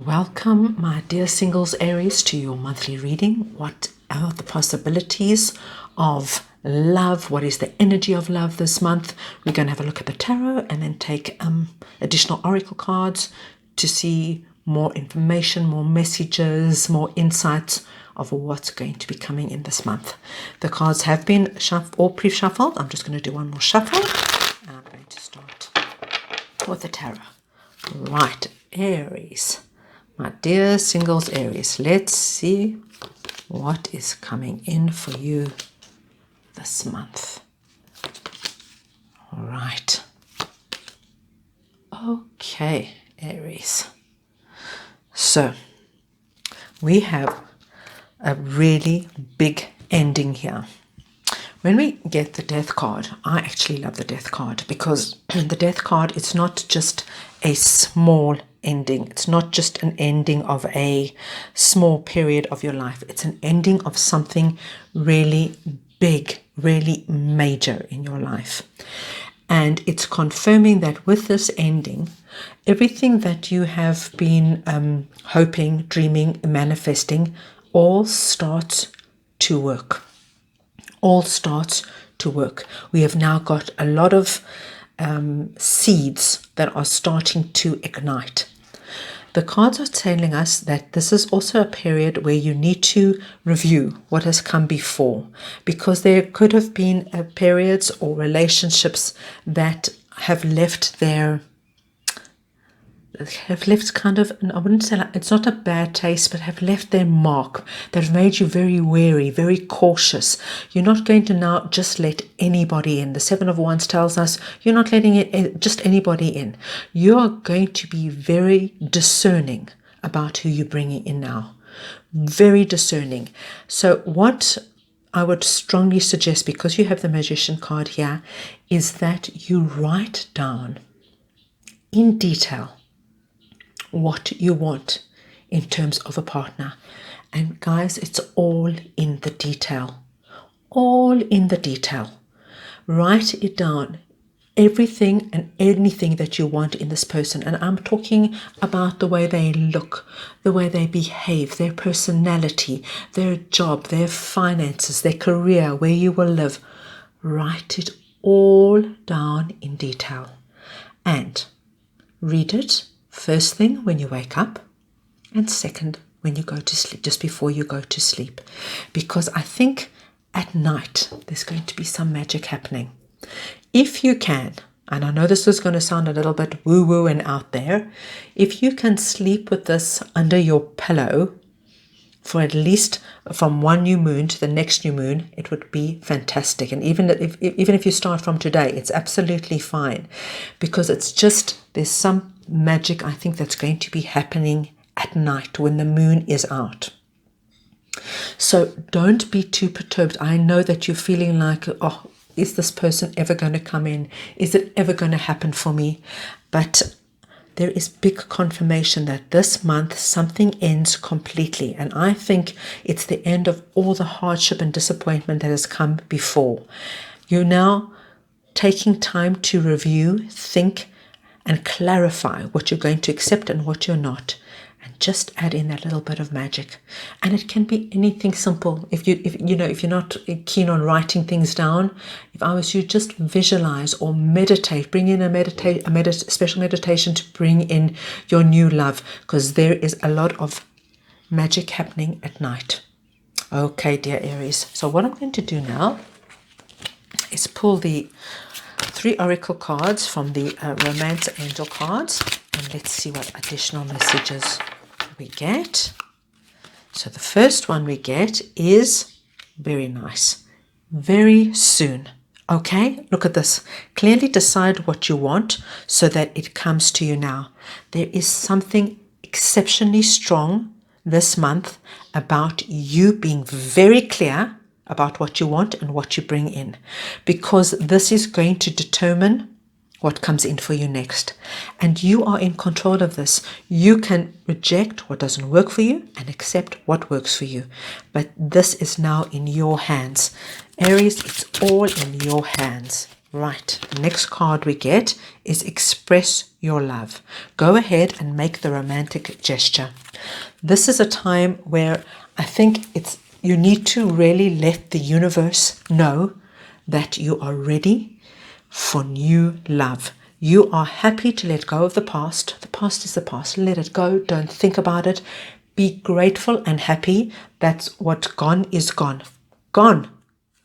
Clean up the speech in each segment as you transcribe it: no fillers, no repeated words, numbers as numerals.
Welcome, my dear singles Aries, to your monthly reading. What are the possibilities of love? What is the energy of love this month? We're going to have a look at the tarot and then take additional oracle cards to see more information, more messages, more insights of what's going to be coming in this month. The cards have been all pre-shuffled. I'm just going to do one more shuffle. And I'm going to start with the tarot. Right, Aries. My dear singles Aries, let's see what is coming in for you this month. All right. Okay, Aries. So, we have a really big ending here. When we get the death card, I actually love the death card because the death card, it's not just a small ending. It's not just an ending of a small period of your life. It's an ending of something really big, really major in your life. And it's confirming that with this ending, everything that you have been hoping, dreaming, manifesting, all starts to work. All starts to work. We have now got a lot of seeds that are starting to ignite. The cards are telling us that this is also a period where you need to review what has come before, because there could have been periods or relationships that have left kind of, I wouldn't say it's not a bad taste, but have left their mark, that have made you very wary, very cautious. You're not going to now just let anybody in. The Seven of Wands tells us you're not letting just anybody in. You are going to be very discerning about who you're bringing in now. Very discerning. So what I would strongly suggest, because you have the Magician card here, is that you write down in detail what you want in terms of a partner. And guys, it's all in the detail. All in the detail. Write it down. Everything and anything that you want in this person. And I'm talking about the way they look, the way they behave, their personality, their job, their finances, their career, where you will live. Write it all down in detail. And read it first thing when you wake up, and second when you go to sleep, just before you go to sleep. Because I think at night there's going to be some magic happening. If you can, and I know this is going to sound a little bit woo-woo and out there, if you can sleep with this under your pillow for at least from one new moon to the next new moon, it would be fantastic. And even if you start from today, it's absolutely fine, because it's just, there's some magic I think that's going to be happening at night when the moon is out. So don't be too perturbed. I know that you're feeling like, oh, is this person ever going to come in? Is it ever going to happen for me? But there is big confirmation that this month something ends completely. And I think it's the end of all the hardship and disappointment that has come before. You're now taking time to review, think, and clarify what you're going to accept and what you're not. And just add in that little bit of magic. And it can be anything simple. If you're not keen on writing things down, if I was you, just visualize or meditate. Bring in a special meditation to bring in your new love, because there is a lot of magic happening at night. Okay, dear Aries. So what I'm going to do now is pull the 3 oracle cards from the Romance Angel cards, and let's see what additional messages we get. So the first one we get is very nice. Very soon. Okay, look at this. Clearly decide what you want so that it comes to you now. There is something exceptionally strong this month about you being very clear about what you want and what you bring in, because this is going to determine what comes in for you next. And you are in control of this. You can reject what doesn't work for you and accept what works for you. But this is now in your hands. Aries, it's all in your hands Right, the next card we get is express your love. Go ahead and make the romantic gesture. This is a time where I think you need to really let the universe know that you are ready for new love. You are happy to let go of the past. The past is the past. Let it go. Don't think about it. Be grateful and happy. That's what gone is gone. Gone.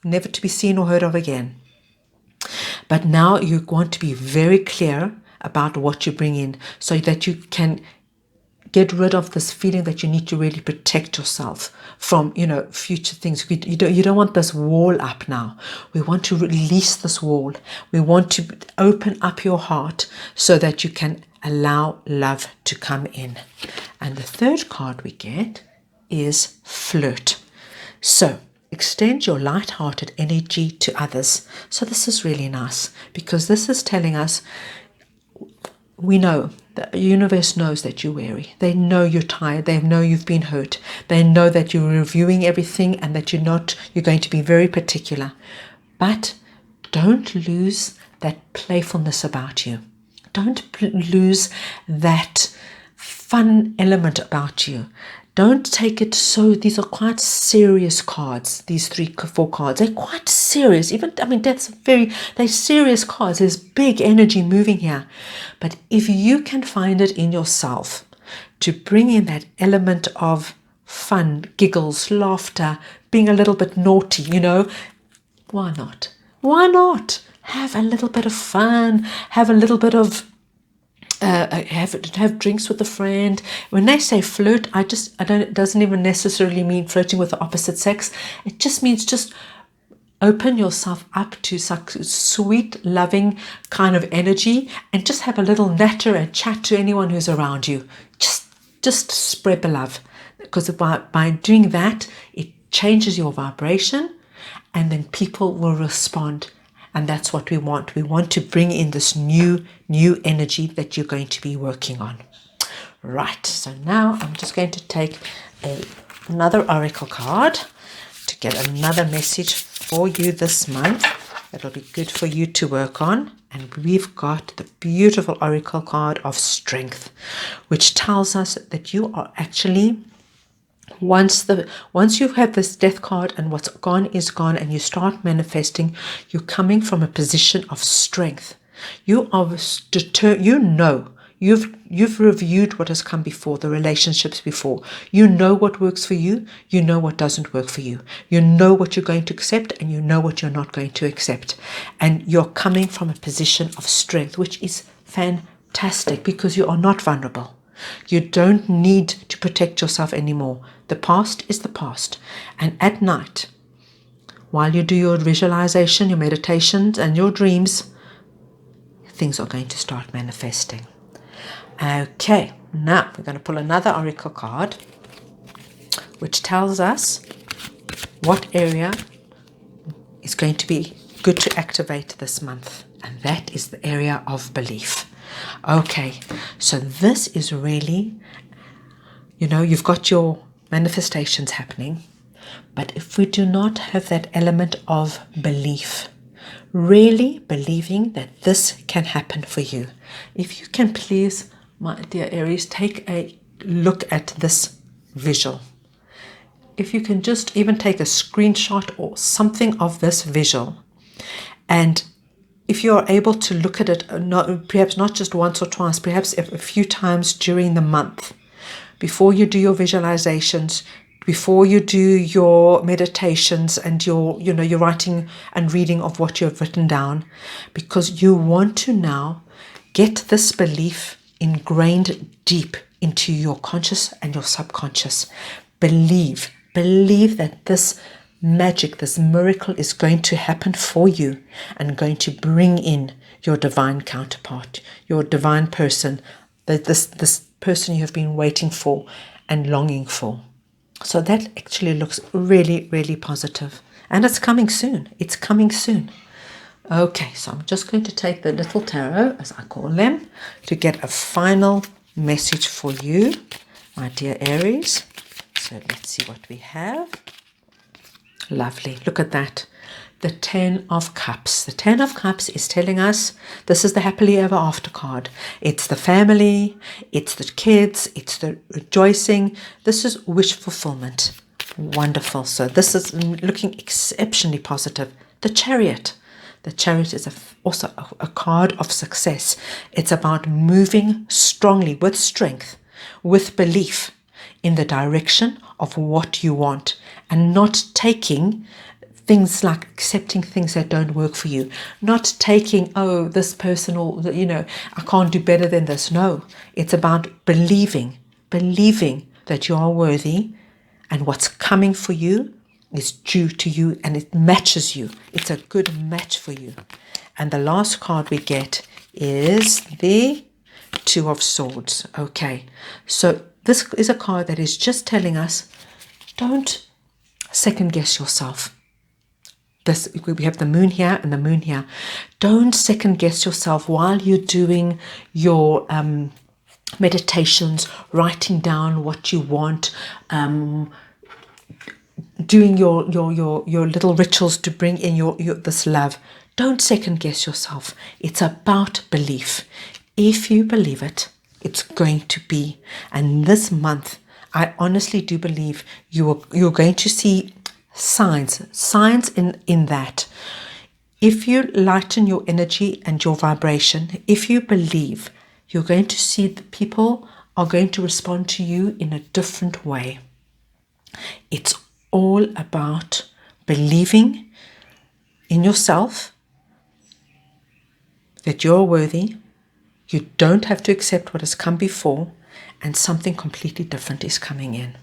Never to be seen or heard of again. But now you want to be very clear about what you bring in so that you can get rid of this feeling that you need to really protect yourself from, future things. You don't want this wall up now. We want to release this wall. We want to open up your heart so that you can allow love to come in. And the third card we get is flirt. So extend your light-hearted energy to others. So this is really nice because this is telling us, we know, the universe knows that you're weary. They know you're tired. They know you've been hurt. They know that you're reviewing everything and that you're going to be very particular. But don't lose that playfulness about you. Don't lose that fun element about you. Don't take it so, these are quite serious cards, these 4 cards. They're quite serious. They're serious cards. There's big energy moving here. But if you can find it in yourself to bring in that element of fun, giggles, laughter, being a little bit naughty, why not? Why not? Have a little bit of fun. Have a little bit of have drinks with a friend. When they say flirt, it doesn't even necessarily mean flirting with the opposite sex. It just means just open yourself up to such sweet, loving kind of energy and just have a little natter and chat to anyone who's around you. Just spread the love, because by doing that, it changes your vibration and then people will respond. And that's what we want. We want to bring in this new energy that you're going to be working on. Right, so now I'm just going to take another oracle card to get another message for you this month. That'll be good for you to work on. And we've got the beautiful oracle card of strength, which tells us that you are actually, once you have this death card and what's gone is gone and you start manifesting, you're coming from a position of strength. You are you've reviewed what has come before, the relationships before. You know what works for you. You know what doesn't work for you. You know what you're going to accept and you know what you're not going to accept. And you're coming from a position of strength, which is fantastic because you are not vulnerable. You don't need to protect yourself anymore. The past is the past. And at night, while you do your visualization, your meditations, and your dreams, things are going to start manifesting. Okay, now we're going to pull another oracle card, which tells us what area is going to be good to activate this month. And that is the area of belief. Okay, so this is really, you've got your manifestations happening, but if we do not have that element of belief, really believing that this can happen for you, if you can please, my dear Aries, take a look at this visual. If you can just even take a screenshot or something of this visual, and if you are able to look at it, perhaps not just once or twice, perhaps a few times during the month, before you do your visualizations, before you do your meditations and your writing and reading of what you have written down, because you want to now get this belief ingrained deep into your conscious and your subconscious. Believe that this magic, this miracle is going to happen for you and going to bring in your divine counterpart, your divine person, this person you have been waiting for and longing for. So that actually looks really, really positive. And it's coming soon. It's coming soon. Okay, so I'm just going to take the little tarot, as I call them, to get a final message for you, my dear Aries. So let's see what we have. Lovely. Look at that. the Ten of Cups. The Ten of Cups is telling us this is the happily ever after card. It's the family, it's the kids, it's the rejoicing. This is wish fulfillment. Wonderful. So this is looking exceptionally positive. The Chariot. The Chariot is also a card of success. It's about moving strongly with strength, with belief in the direction of what you want, and not taking things like accepting things that don't work for you, not taking, oh, this person, or, I can't do better than this. No, it's about believing that you are worthy, and what's coming for you is due to you, and it matches you. It's a good match for you. And the last card we get is the Two of Swords. Okay, so this is a card that is just telling us, don't second guess yourself. We have the moon here and the moon here. Don't second guess yourself while you're doing your meditations, writing down what you want, doing your little rituals to bring in your this love. Don't second guess yourself. It's about belief. If you believe it, it's going to be. And this month, I honestly do believe you're going to see signs in that. If you lighten your energy and your vibration, if you believe, you're going to see that people are going to respond to you in a different way. It's all about believing in yourself, that you're worthy. You don't have to accept what has come before, and something completely different is coming in.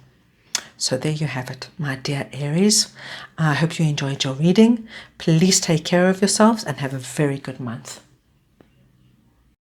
So there you have it, my dear Aries. I hope you enjoyed your reading. Please take care of yourselves and have a very good month.